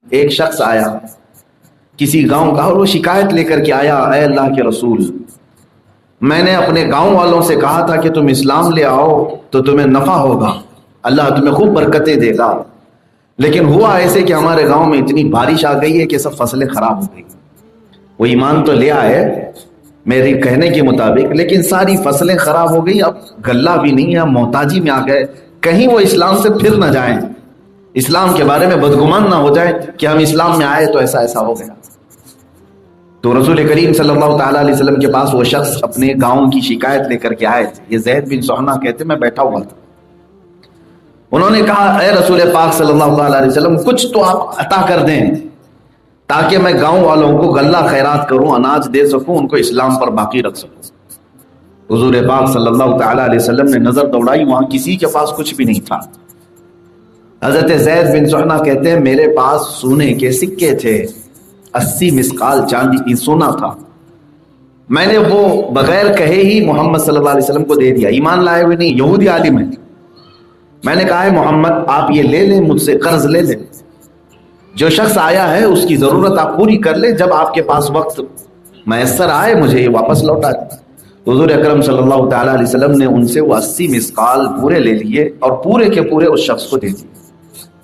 ایک شخص آیا کسی گاؤں کا اور وہ شکایت لے کر کے آیا، اے اللہ کے رسول، میں نے اپنے گاؤں والوں سے کہا تھا کہ تم اسلام لے آؤ تو تمہیں نفع ہوگا، اللہ تمہیں خوب برکتیں دے گا، لیکن ہوا ایسے کہ ہمارے گاؤں میں اتنی بارش آ گئی ہے کہ سب فصلیں خراب ہو گئی۔ وہ ایمان تو لے آئے میری کہنے کے مطابق، لیکن ساری فصلیں خراب ہو گئی، اب غلہ بھی نہیں ہے، محتاجی میں آ گئے، کہیں وہ اسلام سے پھر نہ جائیں، اسلام کے بارے میں بدگمان نہ ہو جائے کہ ہم اسلام میں آئے تو ایسا ایسا ہو گیا۔ تو رسول کریم صلی اللہ تعالیٰ علیہ وسلم کے پاس وہ شخص اپنے گاؤں کی شکایت لے کر کے آئے تھے۔ یہ زید بن سہنا کہتے میں بیٹھا ہوا تھا، انہوں نے کہا، اے رسول پاک صلی اللہ تعالیٰ علیہ وسلم، کچھ تو آپ عطا کر دیں تاکہ میں گاؤں والوں کو غلہ خیرات کروں، اناج دے سکوں، ان کو اسلام پر باقی رکھ سکوں۔ حضور پاک صلی اللہ تعالیٰ علیہ وسلم نے نظر دوڑائی، وہاں کسی کے پاس کچھ بھی نہیں تھا۔ حضرت زید بن سہنا کہتے ہیں میرے پاس سونے کے سکے تھے، 80 مسقال چاندی کی سونا تھا، میں نے وہ بغیر کہے ہی محمد صلی اللہ علیہ وسلم کو دے دیا، ایمان لائے ہوئے نہیں، یہودی عالم ہے۔ میں نے کہا ہے محمد آپ یہ لے لیں، مجھ سے قرض لے لیں، جو شخص آیا ہے اس کی ضرورت آپ پوری کر لیں، جب آپ کے پاس وقت میسر آئے مجھے یہ واپس لوٹا دیں۔ حضور اکرم صلی اللہ تعالیٰ علیہ وسلم نے ان سے وہ 80 مسقال پورے لے لیے اور پورے کے پورے اس شخص کو دے دیے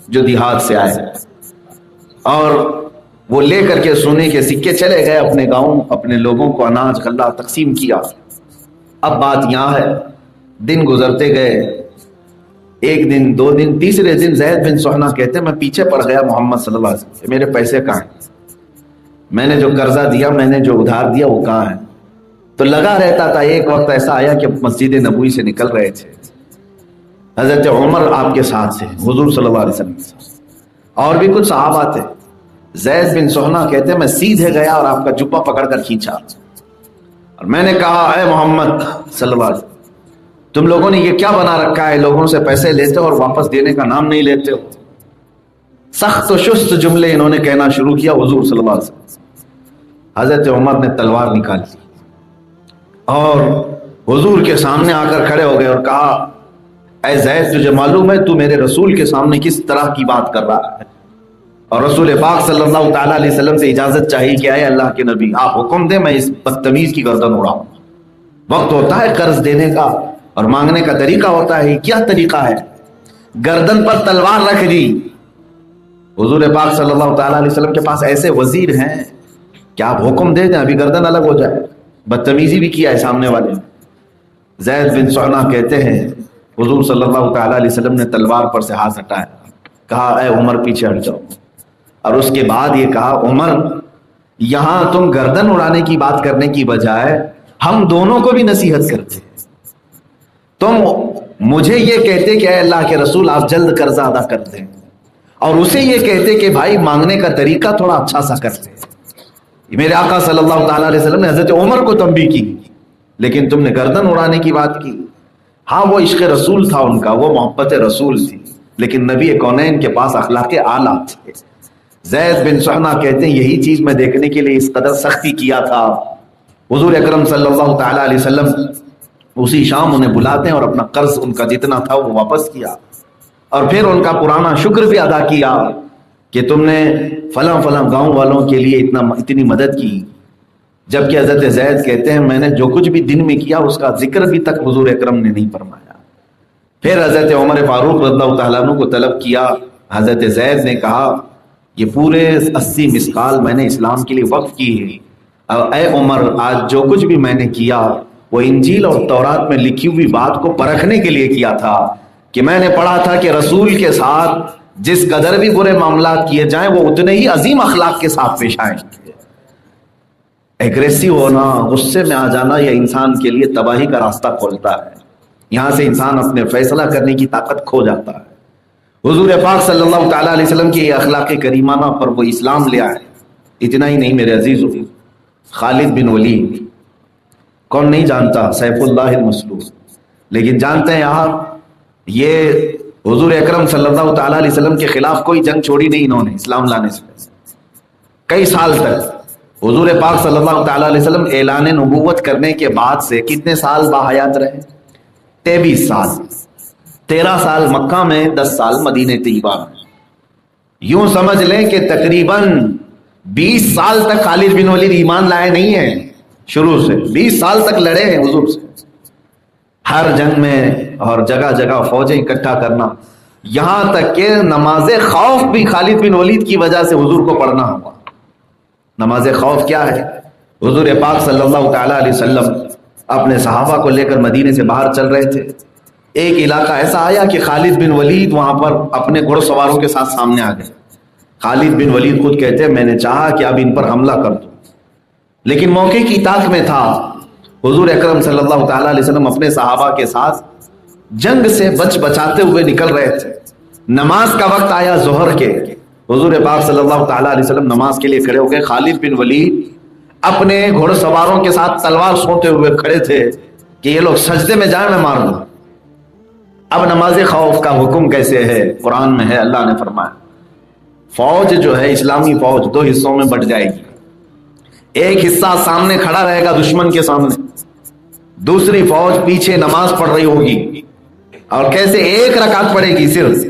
جو دیہات سے آئے، اور وہ لے کر کے سونے کے سکے چلے گئے اپنے گاؤں، اپنے لوگوں کو اناج غلہ تقسیم کیا۔ اب بات یہاں ہے، دن گزرتے گئے، ایک دن، دو دن، تیسرے دن زید بن سہنا کہتے ہیں میں پیچھے پڑ گیا محمد صلی اللہ علیہ وسلم سے، میرے پیسے کہاں ہیں، میں نے جو قرضہ دیا، میں نے جو ادھار دیا وہ کہاں ہے؟ تو لگا رہتا تھا۔ ایک وقت ایسا آیا کہ مسجد نبوی سے نکل رہے تھے، حضرت عمر آپ کے ساتھ تھے، حضور صلی اللہ علیہ وسلم کے ساتھ، اور بھی کچھ صحابہ تھے۔ زید بن سہنا کہتے ہیں میں سیدھے گیا اور آپ کا جبہ پکڑ کر کھینچا، اور میں نے کہا اے محمد صلی اللہ علیہ وسلم، تم لوگوں نے یہ کیا بنا رکھا ہے، لوگوں سے پیسے لیتے ہو اور واپس دینے کا نام نہیں لیتے ہو۔ سخت و شست جملے انہوں نے کہنا شروع کیا حضور صلی اللہ علیہ وسلم۔ حضرت عمر نے تلوار نکالی اور حضور کے سامنے آ کر کھڑے ہو گئے اور کہا، اے زید تجھے معلوم ہے تو میرے رسول کے سامنے کس طرح کی بات کر رہا ہے؟ اور رسول پاک صلی اللہ تعالیٰ علیہ وسلم سے اجازت چاہیے کہ اے اللہ کے نبی آپ حکم دیں میں اس بدتمیز کی گردن اڑاؤں۔ وقت ہوتا ہے قرض دینے کا اور مانگنے کا طریقہ ہوتا ہے، کیا طریقہ ہے؟ گردن پر تلوار رکھ دی۔ حضور پاک صلی اللہ تعالیٰ علیہ وسلم کے پاس ایسے وزیر ہیں کہ آپ حکم دے دیں ابھی گردن الگ ہو جائے، بدتمیزی بھی کیا ہے سامنے والے۔ زید بن سہنا کہتے ہیں حضور صلی اللہ تعالیٰ علیہ وسلم نے تلوار پر سے ہاتھ ہٹایا، کہا اے عمر پیچھے ہٹ جاؤ، اور اس کے بعد یہ کہا عمر یہاں تم گردن اڑانے کی بات کرنے کی بجائے ہم دونوں کو بھی نصیحت کرتے، تم مجھے یہ کہتے کہ اے اللہ کے رسول آپ جلد قرضہ ادا کر دیں، اور اسے یہ کہتے کہ بھائی مانگنے کا طریقہ تھوڑا اچھا سا کرتے۔ میرے آقا صلی اللہ تعالیٰ علیہ وسلم نے حضرت عمر کو تنبیہ کی، لیکن تم نے گردن اڑانے کی بات کی۔ ہاں وہ عشق رسول تھا ان کا، وہ محبت رسول تھی، لیکن نبی کونین کے پاس اخلاق اعلیٰ تھے۔ زید بن سہنا کہتے ہیں یہی چیز میں دیکھنے کے لیے اس قدر سختی کیا تھا۔ حضور اکرم صلی اللہ تعالیٰ علیہ وسلم اسی شام انہیں بلاتے ہیں اور اپنا قرض ان کا جتنا تھا وہ واپس کیا، اور پھر ان کا پرانا شکر بھی ادا کیا کہ تم نے فلاں فلاں گاؤں والوں کے لیے اتنی مدد کی، جبکہ حضرت زید کہتے ہیں میں نے جو کچھ بھی دن میں کیا اس کا ذکر بھی تک حضور اکرم نے نہیں فرمایا۔ پھر حضرت عمر فاروق رضی اللہ تعالیٰ عنہ کو طلب کیا، حضرت زید نے کہا یہ پورے 80 مسقال میں نے اسلام کے لیے وقف کی ہے، اور اے عمر آج جو کچھ بھی میں نے کیا وہ انجیل اور تورات میں لکھی ہوئی بات کو پرکھنے کے لیے کیا تھا، کہ میں نے پڑھا تھا کہ رسول کے ساتھ جس قدر بھی برے معاملات کیے جائیں وہ اتنے ہی عظیم اخلاق کے ساتھ پیش آئیں۔ ایگریسو ہونا، غصے میں آ جانا یہ انسان کے لیے تباہی کا راستہ کھولتا ہے، یہاں سے انسان اپنے فیصلہ کرنے کی طاقت کھو جاتا ہے۔ حضور پاک صلی اللہ تعالیٰ علیہ وسلم کی یہ اخلاق کریمانہ پر وہ اسلام لے آئے۔ اتنا ہی نہیں میرے عزیزو، خالد بن ولید کون نہیں جانتا، سیف اللہ المسلول، لیکن جانتے ہیں آپ یہ حضور اکرم صلی اللہ تعالیٰ علیہ وسلم کے خلاف کوئی جنگ چھوڑی نہیں انہوں نے اسلام لانے سے کئی سال تک۔ حضور پاک صلی اللہ تعالیٰ علیہ وسلم اعلان نبوت کرنے کے بعد سے کتنے سال باحیات رہے؟ 23 سال، 13 سال مکہ میں، 10 سال مدینہ طیبہ میں۔ یوں سمجھ لیں کہ تقریباً 20 سال تک خالد بن ولید ایمان لائے نہیں ہیں، شروع سے 20 سال تک لڑے ہیں حضور سے، ہر جنگ میں، اور جگہ جگہ فوجیں اکٹھا کرنا، یہاں تک کہ نماز خوف بھی خالد بن ولید کی وجہ سے حضور کو پڑھنا ہوا۔ نماز خوف کیا ہے؟ حضور پاک صلی اللہ تعالی علیہ وسلم اپنے صحابہ کو لے کر مدینے سے باہر چل رہے تھے، ایک علاقہ ایسا آیا کہ خالد بن ولید وہاں پر اپنے گھڑ سواروں کے ساتھ سامنے آ گئے۔ خالد بن ولید خود کہتے ہیں میں نے چاہا کہ اب ان پر حملہ کر دوں، لیکن موقع کی طاق میں تھا حضور اکرم صلی اللہ تعالی علیہ وسلم اپنے صحابہ کے ساتھ جنگ سے بچاتے ہوئے نکل رہے تھے۔ نماز کا وقت آیا ظہر کے، حضور پاک صلی اللہ تعالی علیہ وسلم نماز کے لیے کھڑے ہو گئے۔ خالد بن ولید اپنے گھوڑ سواروں کے ساتھ تلوار سوتے ہوئے کھڑے تھے کہ یہ لوگ سجدے میں جائیں میں مار دوں۔ اب نماز خوف کا حکم کیسے ہے؟ قرآن میں ہے، اللہ نے فرمایا فوج جو ہے اسلامی فوج 2 حصوں میں بٹ جائے گی، ایک حصہ سامنے کھڑا رہے گا دشمن کے سامنے، دوسری فوج پیچھے نماز پڑھ رہی ہوگی، اور کیسے؟ 1 رکعت پڑھے گی، صرف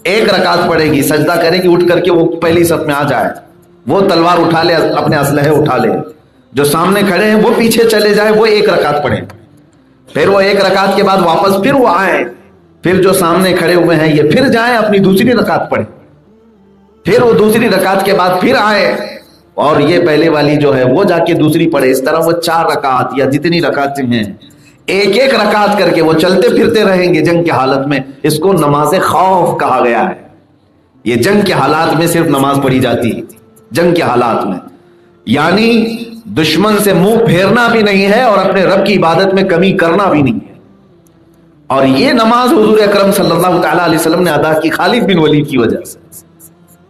1 رکعت پڑھے گی، سجدہ کرے گی، اٹھ کر کے وہ پہلی صف میں آ جائے، وہ تلوار اٹھا لے، اپنے اسلحے اٹھا لے، جو سامنے کھڑے ہیں وہ پیچھے چلے جائے، وہ 1 رکعت پڑھیں، پھر وہ 1 رکعت کے بعد واپس پھر وہ آئیں، پھر جو سامنے کھڑے ہوئے ہیں یہ پھر جائیں اپنی دوسری رکعت پڑھیں، پھر وہ دوسری رکعت کے بعد پھر آئے اور یہ پہلے والی جو ہے وہ جا کے دوسری پڑھے۔ اس طرح وہ 4 رکعت یا جتنی رکعتیں ہیں 1 رکعت کر کے وہ چلتے پھرتے رہیں گے جنگ کے حالت میں۔ اس کو نماز خوف کہا گیا ہے۔ یہ جنگ کے حالات میں صرف نماز پڑھی جاتی ہے، جنگ کے حالات میں، یعنی دشمن سے منہ پھیرنا بھی نہیں ہے اور اپنے رب کی عبادت میں کمی کرنا بھی نہیں ہے۔ اور یہ نماز حضور اکرم صلی اللہ تعالی علیہ وسلم نے ادا کی خالد بن ولید کی وجہ سے،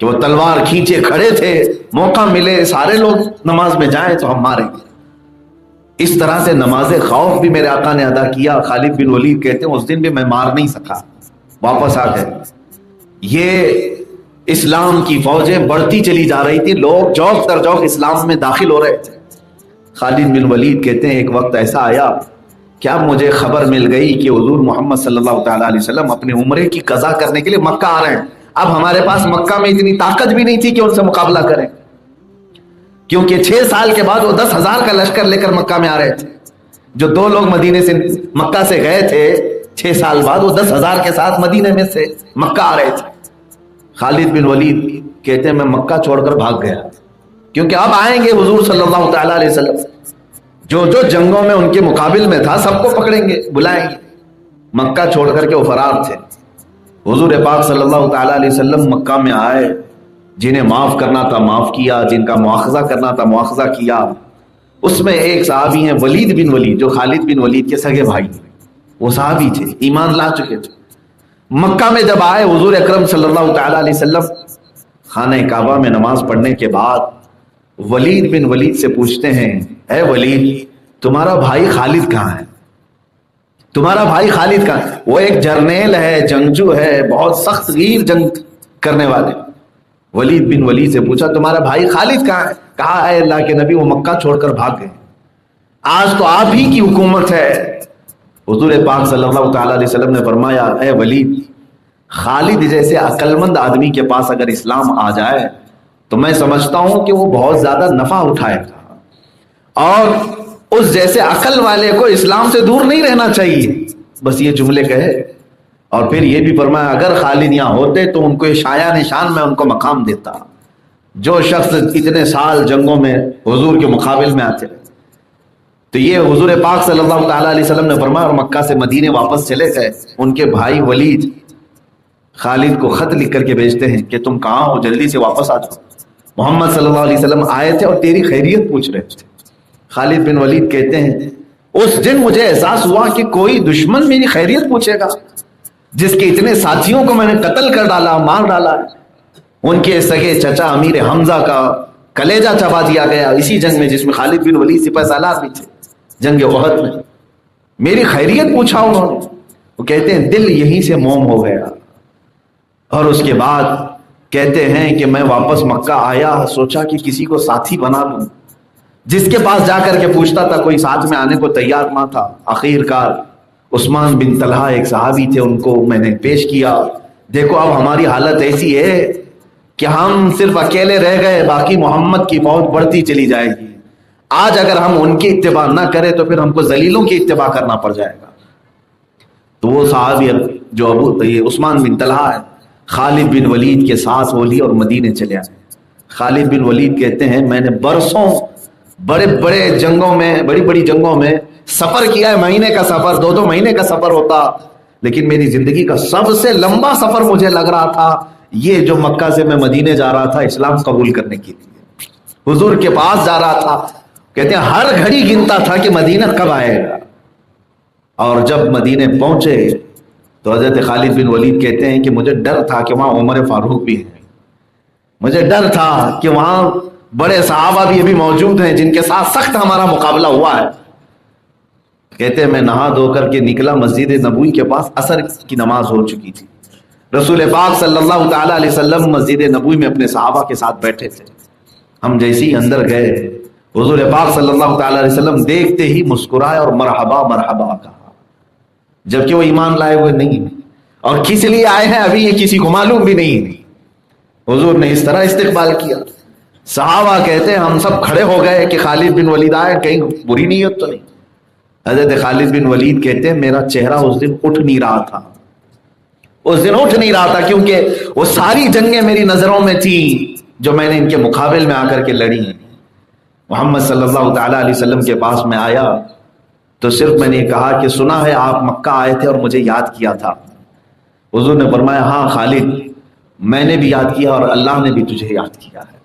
کہ وہ تلوار کھینچے کھڑے تھے، موقع ملے سارے لوگ نماز میں جائیں تو ہم ماریں گے۔ اس طرح سے نماز خوف بھی میرے آقا نے ادا کیا۔ خالد بن ولید کہتے ہیں اس دن بھی میں مار نہیں سکا، واپس آ گئے۔ یہ اسلام کی فوجیں بڑھتی چلی جا رہی تھی، لوگ جوق در جوق اسلام میں داخل ہو رہے تھے۔ خالد بن ولید کہتے ہیں ایک وقت ایسا آیا کہ اب مجھے خبر مل گئی کہ حضور محمد صلی اللہ تعالی علیہ وسلم اپنے عمرے کی قضا کرنے کے لیے مکہ آ رہے ہیں۔ اب ہمارے پاس مکہ میں اتنی طاقت بھی نہیں تھی کہ ان سے مقابلہ کریں، کیونکہ 6 سال کے بعد وہ 10,000 کا لشکر لے کر مکہ میں آ رہے تھے۔ جو 2 لوگ مدینے سے مکہ سے گئے تھے 6 سال بعد، وہ 10,000 کے ساتھ مدینے میں سے مکہ آ رہے تھے۔ خالد بن ولید کہتے ہیں میں مکہ چھوڑ کر بھاگ گیا، کیونکہ اب آئیں گے حضور صلی اللہ تعالی علیہ وسلم، جو جو جنگوں میں ان کے مقابل میں تھا سب کو پکڑیں گے، بلائیں گے۔ مکہ چھوڑ کر کے وہ فرار تھے۔ حضور پاک صلی اللہ تعالی علیہ وسلم مکہ میں آئے، جنہیں معاف کرنا تھا معاف کیا، جن کا مواخذہ کرنا تھا مواخذہ کیا۔ اس میں ایک صحابی ہیں ولید بن ولید، جو خالد بن ولید کے سگے بھائی، وہ صحابی تھے، ایمان لا چکے تھے۔ مکہ میں جب آئے حضور اکرم صلی اللہ تعالی علیہ وسلم خانہ کعبہ میں نماز پڑھنے کے بعد ولید بن ولید سے پوچھتے ہیں اے ولید تمہارا بھائی خالد کہاں ہے؟ تمہارا بھائی خالد کہاں ہے؟ وہ ایک جرنیل ہے، جنگجو ہے، بہت سخت گیر جنگ کرنے والے۔ ولید بن ولید سے پوچھا تمہارا بھائی خالد کہاں ہے؟ کہا اے اللہ کے نبی وہ مکہ چھوڑ کر بھاگ گئے، آج تو آپ ہی کی حکومت ہے۔ حضور پاک صلی اللہ تعالی علیہ وسلم نے فرمایا اے ولید، خالد جیسے عقل مند آدمی کے پاس اگر اسلام آ جائے تو میں سمجھتا ہوں کہ وہ بہت زیادہ نفع اٹھائے گا، اور اس جیسے عقل والے کو اسلام سے دور نہیں رہنا چاہیے۔ بس یہ جملے کہے، اور پھر یہ بھی فرمایا اگر خالد یہاں ہوتے تو ان کو یہ شایع نشان میں ان کو مقام دیتا، جو شخص اتنے سال جنگوں میں حضور کے مقابل میں آتے۔ تو یہ حضور پاک صلی اللہ تعالی علیہ وسلم نے فرمایا، اور مکہ سے مدینے واپس چلے گئے۔ ان کے بھائی ولید خالد کو خط لکھ کر کے بھیجتے ہیں کہ تم کہاں ہو، جلدی سے واپس آ جاؤ، محمد صلی اللہ علیہ وسلم آئے تھے اور تیری خیریت پوچھ رہے تھے۔ خالد بن ولید کہتے ہیں اس دن مجھے احساس ہوا کہ کوئی دشمن میری خیریت پوچھے گا، جس کے اتنے ساتھیوں کو میں نے قتل کر ڈالا، مار ڈالا، ان کے سگے چچا امیر حمزہ کا کلیجہ چبا دیا گیا اسی جنگ میں جس میں خالد بن ولید سپہ سالار بھی تھے، جنگ احد میں۔ میری خیریت پوچھا انہوں نے۔ وہ کہتے ہیں دل یہیں سے موم ہو گیا، اور اس کے بعد کہتے ہیں کہ میں واپس مکہ آیا، سوچا کہ کسی کو ساتھی بنا لوں، جس کے پاس جا کر کے پوچھتا تھا کوئی ساتھ میں آنے کو تیار نہ تھا۔ آخر کار عثمان بن طلحہ ایک صحابی تھے، ان کو میں نے پیش کیا، دیکھو اب ہماری حالت ایسی ہے کہ ہم صرف اکیلے رہ گئے، باقی محمد کی فوج بڑھتی چلی جائے گی. آج اگر ہم ان کی اتباع نہ کریں تو پھر ہم کو ذلیلوں کی اتباع کرنا پڑ جائے گا. تو وہ صحابی جو عثمان بن طلحہ ہے، خالد بن ولید کے ساتھ وہ لی اور مدینے چلے آئے. خالد بن ولید کہتے ہیں میں نے برسوں بڑے بڑے جنگوں میں، بڑی بڑی جنگوں میں سفر کیا ہے، مہینے کا سفر، 2 مہینے کا سفر ہوتا، لیکن میری زندگی کا سب سے لمبا سفر مجھے لگ رہا تھا یہ جو مکہ سے میں مدینے جا رہا تھا اسلام قبول کرنے کے لیے، حضور کے پاس جا رہا تھا. کہتے ہیں ہر گھڑی گنتا تھا کہ مدینہ کب آئے گا. اور جب مدینے پہنچے تو حضرت خالد بن ولید کہتے ہیں کہ مجھے ڈر تھا کہ وہاں عمر فاروق بھی ہیں، مجھے ڈر تھا کہ وہاں بڑے صحابہ بھی ابھی موجود ہیں جن کے ساتھ سخت ہمارا مقابلہ ہوا ہے. کہتے ہیں میں نہا دھو کر کے نکلا، مسجد نبوی کے پاس عصر کی نماز ہو چکی تھی. رسول پاک صلی اللہ تعالی علیہ وسلم مسجد نبوی میں اپنے صحابہ کے ساتھ بیٹھے تھے. ہم جیسے ہی اندر گئے حضور پاک صلی اللہ تعالی علیہ وسلم دیکھتے ہی مسکرائے اور مرحبا مرحبا کہا، جبکہ وہ ایمان لائے ہوئے نہیں اور کس لیے آئے ہیں ابھی یہ کسی کو معلوم بھی نہیں. حضور نے اس طرح استقبال کیا. صحابہ کہتے ہیں ہم سب کھڑے ہو گئے کہ خالد بن ولید آئے، کہیں بری نیت تو نہیں. حضرت خالد بن ولید کہتے ہیں میرا چہرہ اس دن اٹھ نہیں رہا تھا، اس دن اٹھ نہیں رہا تھا کیونکہ وہ ساری جنگیں میری نظروں میں تھی جو میں نے ان کے مقابل میں آ کر کے لڑی ہیں. محمد صلی اللہ تعالی علیہ وسلم کے پاس میں آیا تو صرف میں نے کہا کہ سنا ہے آپ مکہ آئے تھے اور مجھے یاد کیا تھا. حضور نے فرمایا ہاں خالد میں نے بھی یاد کیا اور اللہ نے بھی تجھے یاد کیا ہے،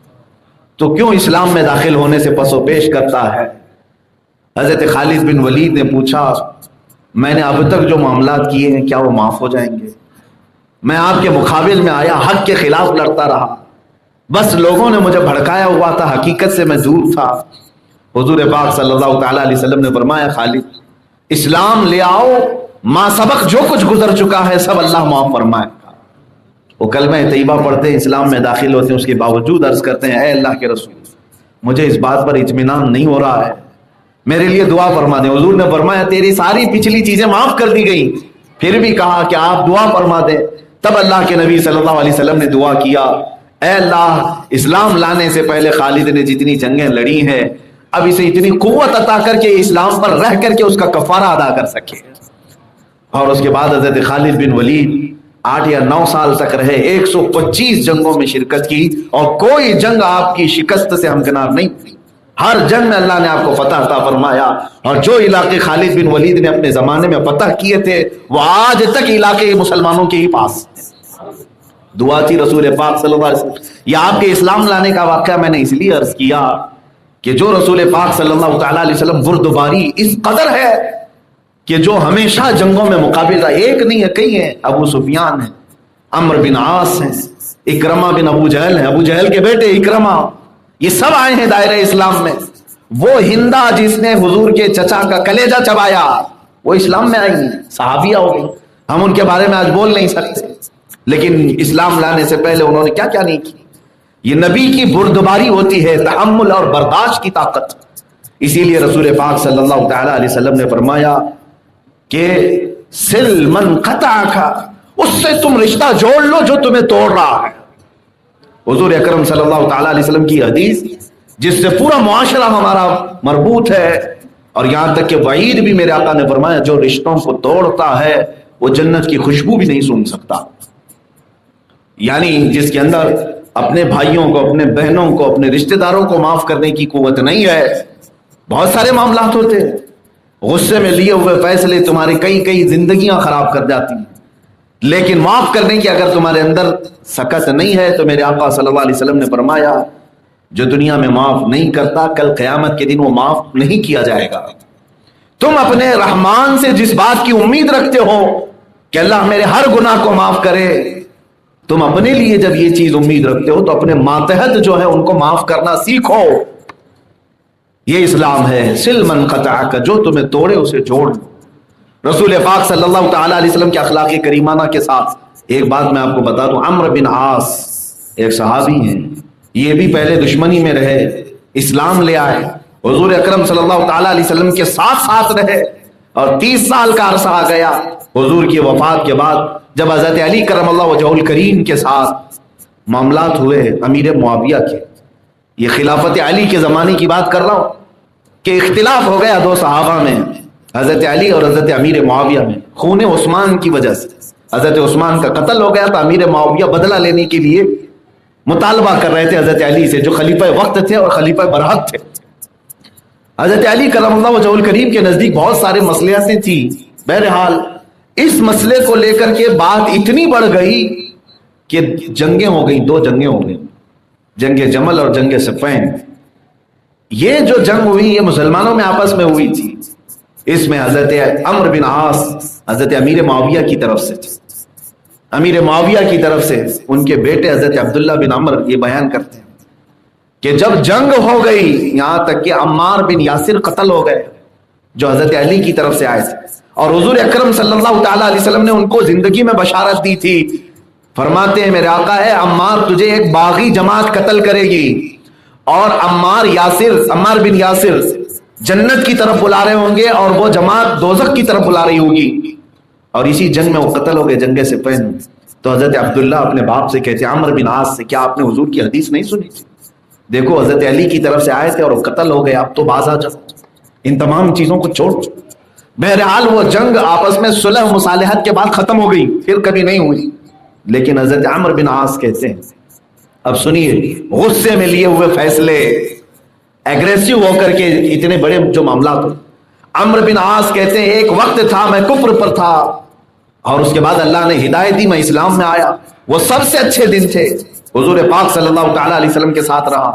تو کیوں اسلام میں داخل ہونے سے پس و پیش کرتا ہے؟ حضرت خالد بن ولید نے پوچھا میں نے اب تک جو معاملات کیے ہیں کیا وہ معاف ہو جائیں گے؟ میں آپ کے مقابل میں آیا، حق کے خلاف لڑتا رہا، بس لوگوں نے مجھے بھڑکایا ہوا تھا، حقیقت سے میں دور تھا. حضور پاک صلی اللہ تعالی علیہ وسلم نے فرمایا خالد اسلام لے آؤ، ما سبق جو کچھ گزر چکا ہے سب اللہ معاف فرمائے گا. وہ کلمہ طیبہ پڑھتے ہیں، اسلام میں داخل ہوتے ہیں، اس کے باوجود عرض کرتے ہیں اے اللہ کے رسول مجھے اس بات پر اطمینان نہیں ہو رہا ہے، میرے لیے دعا فرما دیں. حضور نے فرمایا تیری ساری پچھلی چیزیں معاف کر دی گئی، پھر بھی کہا کہ آپ دعا فرما دیں. تب اللہ کے نبی صلی اللہ علیہ وسلم نے دعا کیا اے اللہ اسلام لانے سے پہلے خالد نے جتنی جنگیں لڑی ہیں اب اسے اتنی قوت عطا کر کے اسلام پر رہ کر کے اس کا کفارہ ادا کر سکے. اور اس کے بعد حضرت خالد بن ولید 8 یا 9 سال تک رہے، 125 جنگوں میں شرکت کی اور کوئی جنگ آپ کی شکست سے ہمکنار نہیں ہوئی. ہر جنگ میں اللہ نے آپ کو فتح عطا فرمایا، اور جو علاقے خالد بن ولید نے اپنے زمانے میں فتح کیے تھے وہ آج تک علاقے مسلمانوں کے ہی پاس. دعا تھی رسول پاک صلی اللہ علیہ وسلم. یہ آپ کے اسلام لانے کا واقعہ میں نے اس لیے عرض کیا کہ جو رسول پاک صلی اللہ تعالی علیہ وسلم بردباری اس قدر ہے کہ جو ہمیشہ جنگوں میں مقابل رہا، ایک نہیں ہے کئی ہیں، ابو سفیان ہیں، عمرو بن عاص ہیں، اکرمہ بن ابو جہل ہیں، ابو جہل کے بیٹے اکرمہ، یہ سب آئے ہیں دائرہ اسلام میں. وہ ہندا جس نے حضور کے چچا کا کلیجہ چبایا وہ اسلام میں آئی ہیں، صحابیہ ہو گئی. ہم ان کے بارے میں آج بول نہیں سکتے، لیکن اسلام لانے سے پہلے انہوں نے کیا کیا نہیں کی. یہ نبی کی بردباری ہوتی ہے، تحمل اور برداشت کی طاقت. اسی لیے رسول پاک صلی اللہ تعالی علیہ وسلم نے فرمایا کہ سل من قطعک، اس سے تم رشتہ جوڑ لو جو تمہیں توڑ رہا ہے. حضور اکرم صلی اللہ تعالی علیہ وسلم کی حدیث جس سے پورا معاشرہ ہمارا مربوط ہے، اور یہاں تک کہ وعید بھی میرے آقا نے فرمایا جو رشتوں کو توڑتا ہے وہ جنت کی خوشبو بھی نہیں سونگھ سکتا. یعنی جس کے اندر اپنے بھائیوں کو، اپنے بہنوں کو، اپنے رشتہ داروں کو معاف کرنے کی قوت نہیں ہے. بہت سارے معاملات ہوتے ہیں، غصے میں لیے ہوئے فیصلے تمہاری کئی زندگیاں خراب کر جاتی ہیں، لیکن معاف کرنے کی اگر تمہارے اندر سکت نہیں ہے تو میرے آقا صلی اللہ علیہ وسلم نے فرمایا جو دنیا میں معاف نہیں کرتا کل قیامت کے دن وہ معاف نہیں کیا جائے گا. تم اپنے رحمان سے جس بات کی امید رکھتے ہو کہ اللہ میرے ہر گناہ کو معاف کرے، تم اپنے لیے جب یہ چیز امید رکھتے ہو تو اپنے ماتحت جو ہے ان کو معاف کرنا سیکھو. یہ اسلام ہے، سل من قطعک، جو تمہیں توڑے اسے جوڑ لو. رسول پاک صلی اللہ تعالی علیہ وسلم کے اخلاق کریمانہ کے ساتھ ایک بات میں آپ کو بتا دوں. عمرو بن عاص ایک صحابی ہیں، یہ بھی پہلے دشمنی میں رہے، اسلام لے آئے، حضور اکرم صلی اللہ تعالی علیہ وسلم کے ساتھ رہے، اور 30 سال کا عرصہ آ گیا حضور کی وفات کے بعد جب حضرت علی کرم اللہ وجہہ الکریم کے ساتھ معاملات ہوئے امیر معاویہ کے، یہ خلافت علی کے زمانے کی بات کر رہا ہوں، کہ اختلاف ہو گیا دو صحابہ میں، حضرت علی اور حضرت امیر معاویہ میں، خون عثمان کی وجہ سے حضرت عثمان کا قتل ہو گیا، تو امیر معاویہ بدلہ لینے کے لیے مطالبہ کر رہے تھے حضرت علی سے، جو خلیفہ وقت تھے اور خلیفہ برحق تھے۔ حضرت علی کرم اللہ وجہہ الکریم کے نزدیک بہت سارے مسئلے تھی، بہرحال اس مسئلے کو لے کر کے بات اتنی بڑھ گئی کہ جنگیں ہو گئی، دو جنگیں ہو گئی، جنگ جمل اور جنگ صفین۔ یہ جو جنگ ہوئی یہ مسلمانوں میں آپس میں ہوئی تھی، اس میں حضرت عمرو بن عاص حضرت امیر معاویہ کی طرف سے تھے، امیر معاویہ کی طرف سے ان کے بیٹے حضرت عبداللہ بن عمرو یہ بیان کرتے ہیں کہ جب جنگ ہو گئی، یہاں تک کہ عمار بن یاسر قتل ہو گئے جو حضرت علی کی طرف سے آئے تھے، اور حضور اکرم صلی اللہ تعالی علیہ وسلم نے ان کو زندگی میں بشارت دی تھی، فرماتے ہیں میرے آقا ہے عمار تجھے ایک باغی جماعت قتل کرے گی، اور عمار بن یاسر جنت کی طرف بلا رہے ہوں گے اور وہ جماعت دوزخ کی طرف بلا رہی ہوگی، اور اسی جنگ میں وہ قتل ہو گئے، جنگ صفین۔ تو حضرت عبداللہ اپنے باپ سے کہتے ہیں عمرو بن عاص سے، کیا آپ نے حضور کی حدیث نہیں سنی تھی؟ دیکھو حضرت علی کی طرف سے آئے تھے اور وہ قتل ہو گئے، اب تو باز آ جاؤ، ان تمام چیزوں کو چھوڑ۔ بہرحال وہ جنگ آپس میں صلح مصالحت کے بعد ختم ہو گئی، پھر کبھی نہیں ہوئی، لیکن حضرت عمرو بن عاص کہتے ہیں، اب سنیے، غصے میں لیے ہوئے فیصلے، ایگریسو ہو کر کے اتنے بڑے جو معاملات ہو، عمرو بن عاص کہتے ہیں ایک وقت تھا میں کفر پر تھا، اور اس کے بعد اللہ نے ہدایت دی، میں اسلام میں آیا، وہ سب سے اچھے دن تھے، حضور پاک صلی اللہ تعالی علیہ وسلم کے ساتھ رہا۔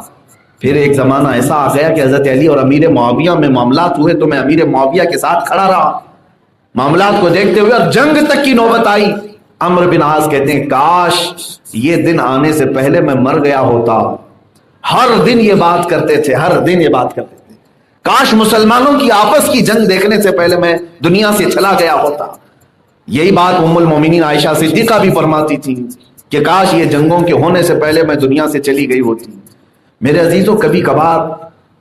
پھر ایک زمانہ ایسا آ گیا کہ حضرت علی اور امیر معاویہ میں معاملات ہوئے، تو میں امیر معاویہ کے ساتھ کھڑا رہا معاملات کو دیکھتے ہوئے، اور جنگ تک کی نوبت آئی۔ عمرو بن عاص کہتے ہیں کاش یہ دن آنے سے پہلے میں مر گیا ہوتا، ہر دن یہ بات کرتے تھے، ہر دن یہ بات کرتے تھے، کاش مسلمانوں کی آپس کی جنگ دیکھنے سے پہلے میں دنیا سے چلا گیا ہوتا۔ یہی بات ام المومنین عائشہ صدیقہ بھی فرماتی تھی کہ کاش یہ جنگوں کے ہونے سے پہلے میں دنیا سے چلی گئی ہوتی۔ میرے عزیزوں، کبھی کبھار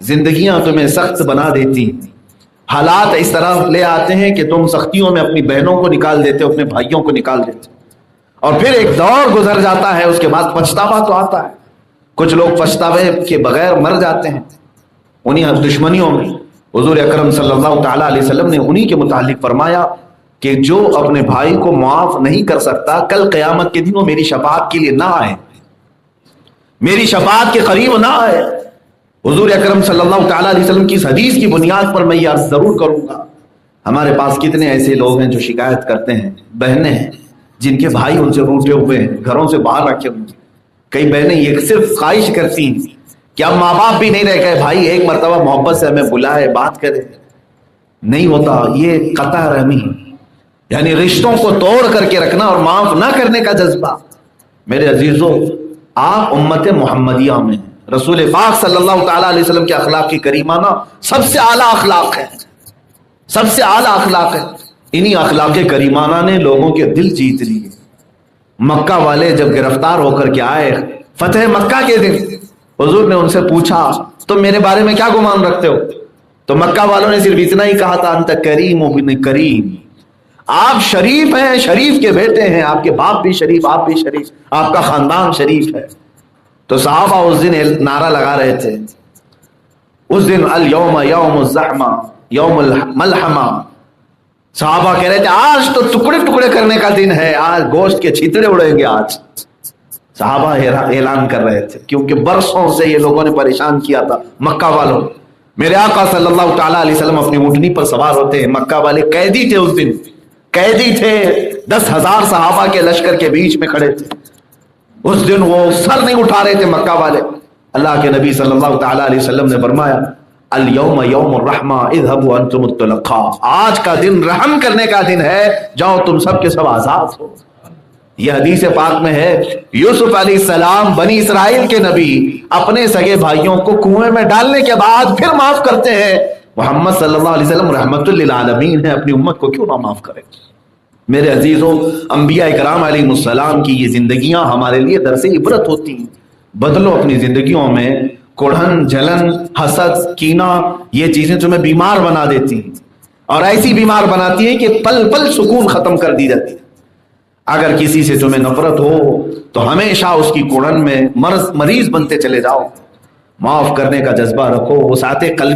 زندگیاں تمہیں سخت بنا دیتی، حالات اس طرح لے آتے ہیں کہ تم سختیوں میں اپنی بہنوں کو نکال دیتے ہو، اپنے بھائیوں کو نکال دیتے، اور پھر ایک دور گزر جاتا ہے، اس کے بعد پچھتاوا تو آتا ہے۔ کچھ لوگ پچھتاوے کے بغیر مر جاتے ہیں انہی دشمنیوں میں۔ حضور اکرم صلی اللہ تعالی علیہ وسلم نے انہی کے متعلق فرمایا کہ جو اپنے بھائی کو معاف نہیں کر سکتا، کل قیامت کے دن وہ میری شفاعت کے لیے نہ آئے، میری شفاعت کے قریب نہ آئے۔ حضور اکرم صلی اللہ تعالی علیہ وسلم کی اس حدیث کی بنیاد پر میں یہ عرض ضرور کروں گا، ہمارے پاس کتنے ایسے لوگ ہیں جو شکایت کرتے ہیں، بہنیں ہیں جن کے بھائی ان سے روٹے ہوئے ہیں، گھروں سے باہر رکھے ہوئے ہیں۔ کئی بہنیں یہ صرف خواہش کرتی ہیں کہ اب ماں باپ بھی نہیں رہ گئے، بھائی ایک مرتبہ محبت سے ہمیں بلائے، بات کرے، نہیں ہوتا۔ یہ قطع رحمی، یعنی رشتوں کو توڑ کر کے رکھنا اور معاف نہ کرنے کا جذبہ۔ میرے عزیزوں، آپ امت محمدیہ میں رسول پاک صلی اللہ تعالی علیہ وسلم کے اخلاق کی کریمانہ سب سے اعلیٰ اخلاق ہے، سب سے اعلیٰ اخلاق ہے۔ انہی اخلاق کریمانہ نے لوگوں کے دل جیت لیے۔ مکہ والے جب گرفتار ہو کر کے آئے فتح مکہ کے دن، حضور نے ان سے پوچھا تم میرے بارے میں کیا گمان رکھتے ہو؟ تو مکہ والوں نے صرف اتنا ہی کہا تھا انت کریم ابن کریم، آپ شریف ہیں، شریف کے بیٹے ہیں، آپ کے باپ بھی شریف، آپ بھی شریف، آپ کا خاندان شریف ہے۔ تو صحابہ اس دن نعرہ لگا رہے تھے، اس دن الیوم یوم الزحمہ یوم الملحمہ، صحابہ کہہ رہے تھے آج تو ٹکڑے ٹکڑے کرنے کا دن ہے، آج گوشت کے چھترے اڑیں گے آج۔ صحابہ اعلان کر رہے تھے، کیونکہ برسوں سے یہ لوگوں نے پریشان کیا تھا مکہ والوں۔ میرے آقا صلی اللہ تعالیٰ علیہ وسلم اپنی اونٹنی پر سوار ہوتے ہیں، مکہ والے قیدی تھے، اس دن قیدی تھے، 10,000 صحابہ کے لشکر کے بیچ میں کھڑے تھے۔ اس دن وہ سر نہیں اٹھا رہے تھے مکہ والے۔ اللہ کے نبی صلی اللہ تعالیٰ علیہ وسلم نے فرمایا الیوم یوم الرحمہ اذهبوا انتم الطلقاء، آج کا دن رحم کرنے کا دن ہے، جاؤ تم سب کے سب آزاد ہو۔ یہ حدیث پاک میں ہے، یوسف علیہ السلام بنی اسرائیل کے نبی اپنے سگے بھائیوں کو کنویں میں ڈالنے کے بعد پھر معاف کرتے ہیں۔ محمد صلی اللہ علیہ وسلم رحمت للعالمین ہے، اپنی امت کو کیوں نہ معاف کرے؟ میرے عزیزوں، انبیاء کرام علیہ السلام کی یہ زندگیاں ہمارے لیے درس عبرت ہوتی ہیں۔ بدلو اپنی زندگیوں میں کوڑھن، جلن، حسد، کینہ، یہ چیزیں تمہیں بیمار بنا دیتی ہیں، اور ایسی بیمار بناتی ہیں کہ پل پل سکون ختم کر دی جاتی ہے۔ اگر کسی سے تمہیں نفرت ہو تو ہمیشہ اس کی کڑن میں مریض بنتے چلے جاؤ. معاف کرنے کا جذبہ رکھو، وسعت قلب